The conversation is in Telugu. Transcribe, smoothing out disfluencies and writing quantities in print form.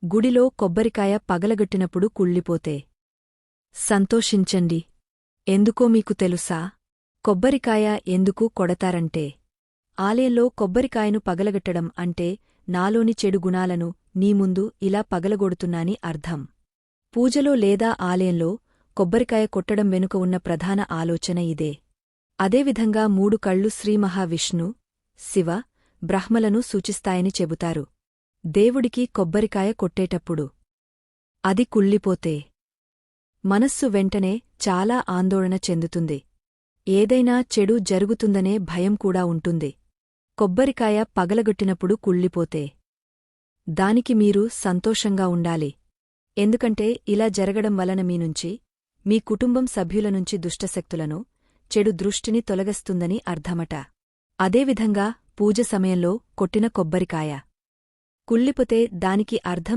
గుడిలో కొబ్బరికాయ పగలగొట్టినప్పుడు కుళ్ళిపోతే సంతోషించండి. ఎందుకో మీకు తెలుసా? కొబ్బరికాయ ఎందుకు కొడతారంటే, ఆలయంలో కొబ్బరికాయను పగలగొట్టడం అంటే నాలోని చెడు గుణాలను నీ ముందు ఇలా పగలగొడుతున్నాని అర్థం. పూజలో లేదా ఆలయంలో కొబ్బరికాయ కొట్టడం వెనుక ఉన్న ప్రధాన ఆలోచన ఇదే. అదేవిధంగా 3 కళ్ళు శ్రీమహావిష్ణు, శివ, బ్రహ్మలను సూచిస్తాయని చెబుతారు. దేవుడికి కొబ్బరికాయ కొట్టేటప్పుడు అది కుళ్ళిపోతే మనస్సు వెంటనే చాలా ఆందోళన చెందుతుంది. ఏదైనా చెడు జరుగుతుందనే భయం కూడా ఉంటుంది. కొబ్బరికాయ పగలగొట్టినప్పుడు కుళ్ళిపోతే దానికి మీరు సంతోషంగా ఉండాలి. ఎందుకంటే ఇలా జరగడం వలన మీనుంచి, మీ కుటుంబం సభ్యులనుంచి దుష్టశక్తులను, చెడు దృష్టిని తొలగస్తుందని అర్థమట. అదేవిధంగా పూజ సమయంలో కొట్టిన కొబ్బరికాయ కుళ్ళిపోతే దానికి అర్థం